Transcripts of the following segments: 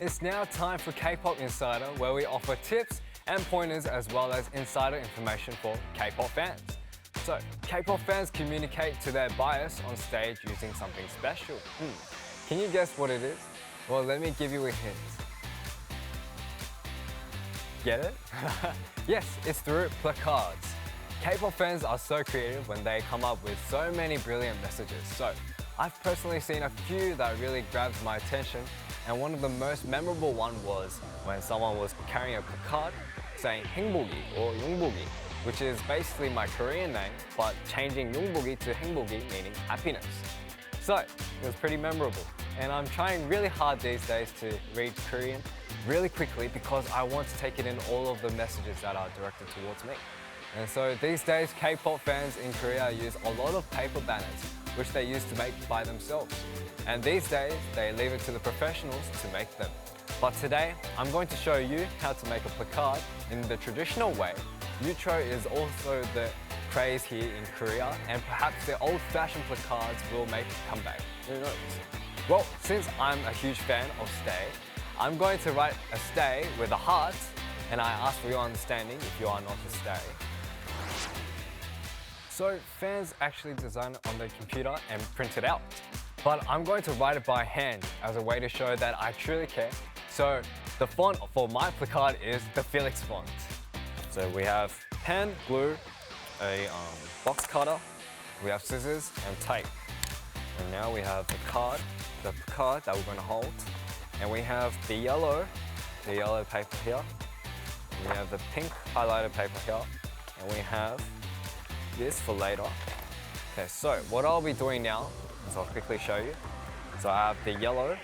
It's now time for K-Pop Insider, where we offer tips and pointers as well as insider information for K-pop fans. So, K-pop fans communicate to their bias on stage using something special. Can you guess what it is? Well, let me give you a hint. Get it? Yes, it's through placards. K-pop fans are so creative when they come up with so many brilliant messages. So, I've personally seen a few that really grabbed my attention, and one of the most memorable one was when someone was carrying a placard saying 행복이 or 용복이, which is basically my Korean name, but changing 용복이 to 행복이 meaning happiness. So, it was pretty memorable. And I'm trying really hard these days to read Korean really quickly because I want to take it in all of the messages that are directed towards me. And so these days, K-pop fans in Korea use a lot of paper banners, which they used to make by themselves. And these days, they leave it to the professionals to make them. But today, I'm going to show you how to make a placard in the traditional way. Neutro is also the craze here in Korea, and perhaps the old-fashioned placards will make a comeback. Who knows? Well, since I'm a huge fan of stay, I'm going to write a stay with a heart, and I ask for your understanding if you are not a stay. So fans actually design it on their computer and print it out. But I'm going to write it by hand as a way to show that I truly care. So the font for my placard is the Felix font. So we have pen, glue, a box cutter, we have scissors and tape. And now we have the placard that we're going to hold. And we have the yellow paper here. And we have the pink highlighter paper here. And we have this for later. Okay, so what I'll be doing now is I'll quickly show you. So I have the yellow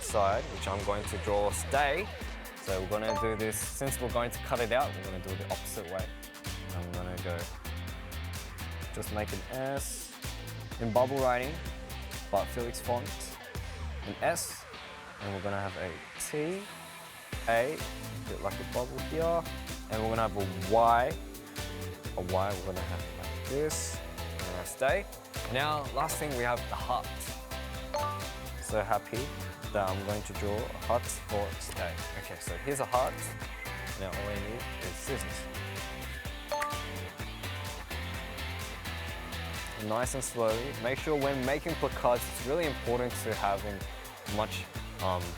side, which I'm going to draw stay. So we're going to do this, since we're going to cut it out, we're going to do it the opposite way. I'm going to go, just make an S in bubble writing, but Felix font, an S, and we're going to have a T, A, a bit like a bubble here, and we're going to have a Y, we're going to have like this, and stay. Now, last thing, we have the heart. So happy that I'm going to draw a heart for stay. Okay, so here's a heart. Now all I need is scissors. Nice and slowly. Make sure when making placards, it's really important to have much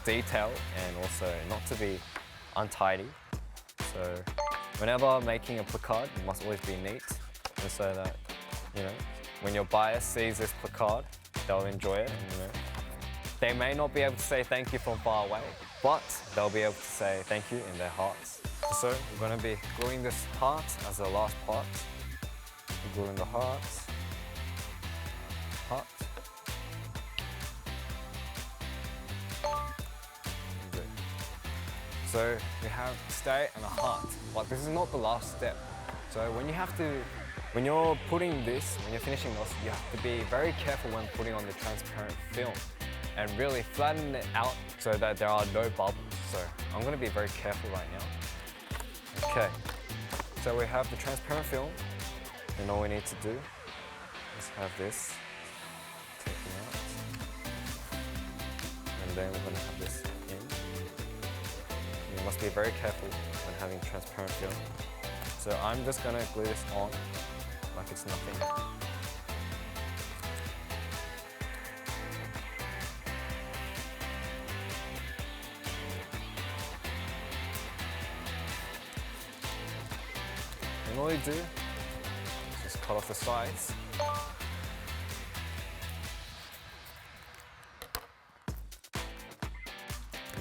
detail and also not to be untidy. So whenever making a placard, it must always be neat, and so that, you know, when your buyer sees this placard, they'll enjoy it. And, you know, they may not be able to say thank you from far away, but they'll be able to say thank you in their hearts. So we're going to be gluing this heart as the last part. Gluing the heart. So we have stay and a heart, but this is not the last step. So when you're putting this, when you're finishing this, you have to be very careful when putting on the transparent film and really flatten it out so that there are no bubbles. So I'm going to be very careful right now. Okay, so we have the transparent film, and all we need to do is have this taken out, and then we're going to have this in. You must be very careful when having transparent film. So I'm just going to glue this on like it's nothing. And all you do is just cut off the sides.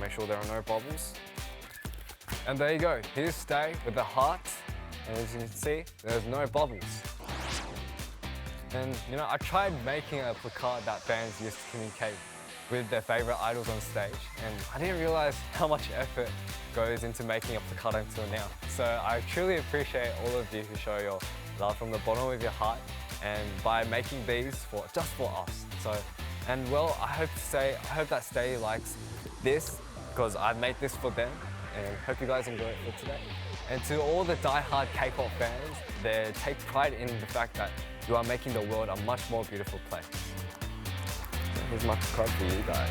Make sure there are no bubbles. And there you go, here's stay with the heart. And as you can see, there's no bubbles. And you know, I tried making a placard that fans used to communicate with their favorite idols on stage, and I didn't realize how much effort goes into making a placard until now. So I truly appreciate all of you who show your love from the bottom of your heart, and by making these just for us. So, and well, I hope that Stay likes this, because I made this for them, and hope you guys enjoy it for today. And to all the die-hard K-pop fans, they take pride in the fact that you are making the world a much more beautiful place. So here's my card for you guys.